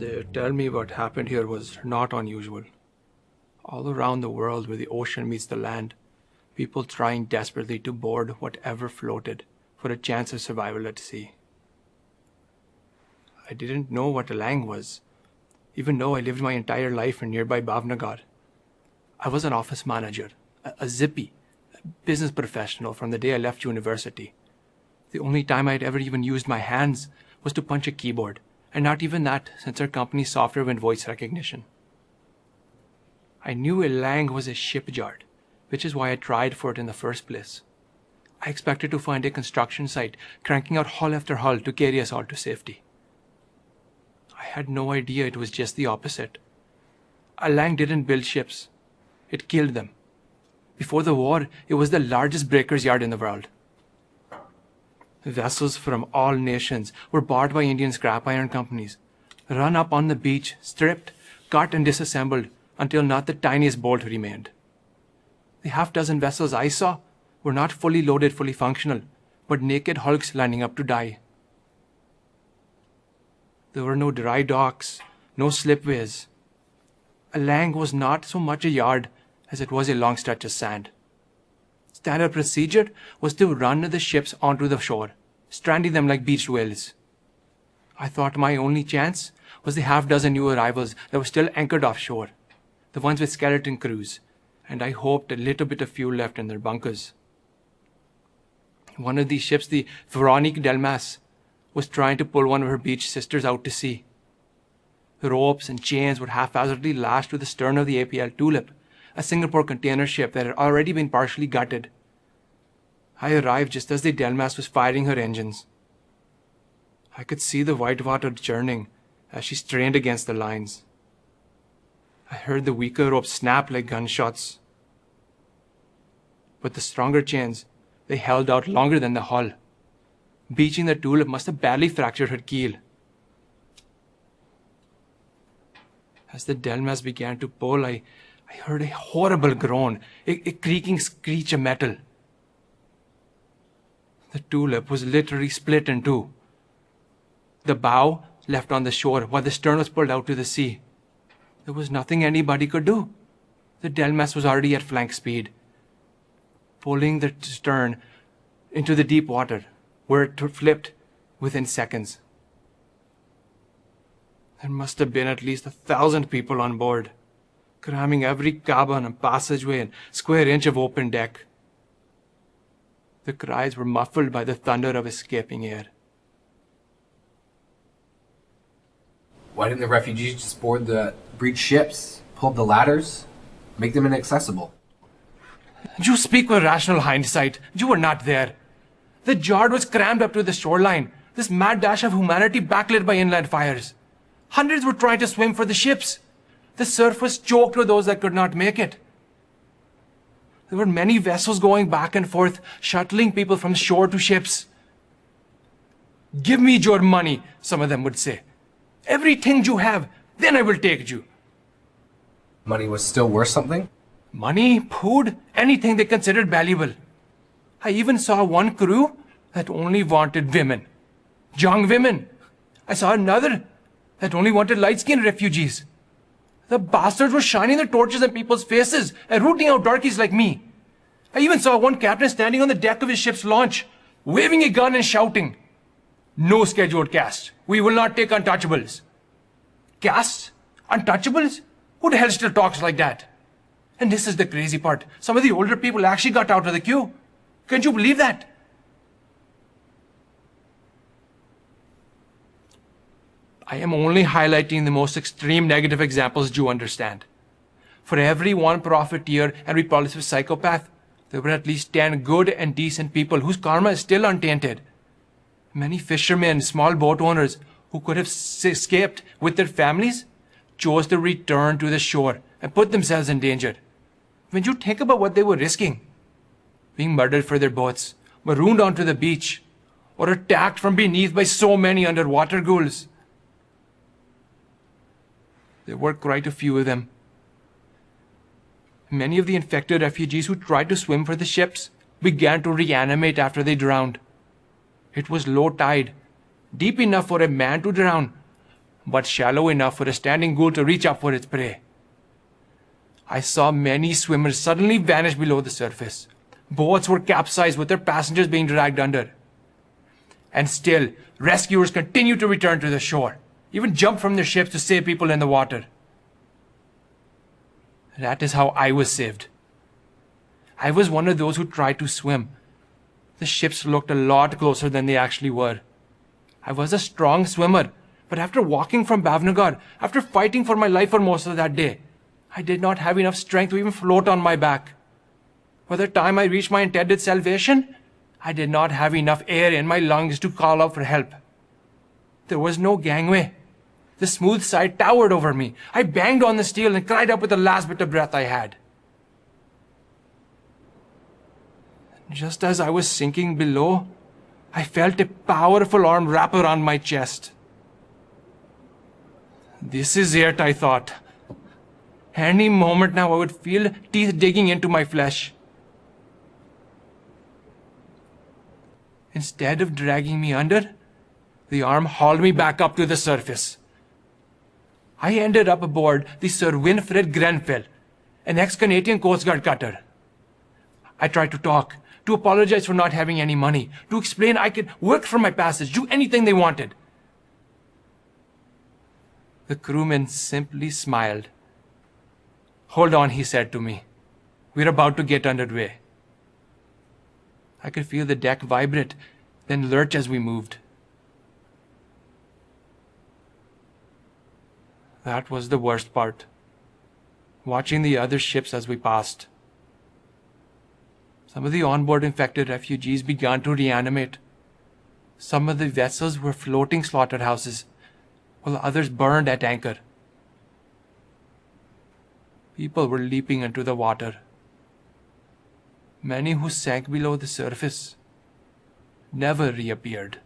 They tell me what happened here was not unusual. All around the world where the ocean meets the land, people trying desperately to board whatever floated for a chance of survival at sea. I didn't know what a lang was, even though I lived my entire life in nearby Bhavnagar. I was an office manager, a zippy, a business professional from the day I left university. The only time I'd ever even used my hands was to punch a keyboard, and not even that since our company's software went voice recognition. I knew a lang was a shipyard, which is why I tried for it in the first place. I expected to find a construction site cranking out hull after hull to carry us all to safety. I had no idea it was just the opposite. A lang didn't build ships. It killed them. Before the war, it was the largest breakers yard in the world. Vessels from all nations were bought by Indian scrap iron companies, run up on the beach, stripped, cut and disassembled until not the tiniest bolt remained. The half-dozen vessels I saw were not fully loaded, fully functional, but naked hulks lining up to die. There were no dry docks, no slipways. A lang was not so much a yard as it was a long stretch of sand. Standard procedure was to run the ships onto the shore, stranding them like beached whales. I thought my only chance was the half-dozen new arrivals that were still anchored offshore, the ones with skeleton crews, and I hoped a little bit of fuel left in their bunkers. One of these ships, the Veronique Delmas, was trying to pull one of her beach sisters out to sea. The ropes and chains were haphazardly lashed to the stern of the APL Tulip, a Singapore container ship that had already been partially gutted. I arrived just as the Delmas was firing her engines. I could see the white water churning as she strained against the lines. I heard the weaker ropes snap like gunshots. But the stronger chains, they held out longer than the hull. Beaching the Tulip must have badly fractured her keel. As the Delmas began to pull, I heard a horrible groan, a creaking screech of metal. The Tulip was literally split in two. The bow left on the shore while the stern was pulled out to the sea. There was nothing anybody could do. The Delmas was already at flank speed, pulling the stern into the deep water, where it flipped within seconds. There must have been at least 1,000 people on board, cramming every cabin and passageway and square inch of open deck. The cries were muffled by the thunder of escaping air. Why didn't the refugees just board the breached ships, pull up the ladders, make them inaccessible? You speak with rational hindsight. You were not there. The yard was crammed up to the shoreline, this mad dash of humanity backlit by inland fires. Hundreds were trying to swim for the ships. The surf was choked with those that could not make it. There were many vessels going back and forth, shuttling people from shore to ships. "Give me your money," some of them would say. "Everything you have, then I will take you." Money was still worth something? Money, food, anything they considered valuable. I even saw one crew that only wanted women. Young women. I saw another that only wanted light-skinned refugees. The bastards were shining their torches in people's faces and rooting out darkies like me. I even saw one captain standing on the deck of his ship's launch, waving a gun and shouting, "No scheduled cast. We will not take untouchables." Casts? Untouchables? Who the hell still talks like that? And this is the crazy part. Some of the older people actually got out of the queue. Can't you believe that? I am only highlighting the most extreme negative examples you understand. For every one profiteer and repulsive psychopath, there were at least 10 good and decent people whose karma is still untainted. Many fishermen, small boat owners who could have escaped with their families chose to return to the shore and put themselves in danger. When you think about what they were risking, being murdered for their boats, marooned onto the beach, or attacked from beneath by so many underwater ghouls. There were quite a few of them. Many of the infected refugees who tried to swim for the ships began to reanimate after they drowned. It was low tide, deep enough for a man to drown, but shallow enough for a standing ghoul to reach up for its prey. I saw many swimmers suddenly vanish below the surface. Boats were capsized with their passengers being dragged under. And still, rescuers continued to return to the shore, even jumped from their ships to save people in the water. That is how I was saved. I was one of those who tried to swim. The ships looked a lot closer than they actually were. I was a strong swimmer, but after walking from Bhavnagar, after fighting for my life for most of that day, I did not have enough strength to even float on my back. By the time I reached my intended salvation, I did not have enough air in my lungs to call out for help. There was no gangway. The smooth side towered over me. I banged on the steel and cried up with the last bit of breath I had. Just as I was sinking below, I felt a powerful arm wrap around my chest. This is it, I thought. Any moment now I would feel teeth digging into my flesh. Instead of dragging me under, the arm hauled me back up to the surface. I ended up aboard the Sir Winfred Grenfell, an ex-Canadian Coast Guard cutter. I tried to talk, to apologize for not having any money, to explain I could work for my passage, do anything they wanted. The crewman simply smiled. "Hold on," he said to me. "We're about to get underway." I could feel the deck vibrate, then lurch as we moved. That was the worst part. Watching the other ships as we passed. Some of the onboard infected refugees began to reanimate. Some of the vessels were floating slaughterhouses, while others burned at anchor. People were leaping into the water. Many who sank below the surface never reappeared.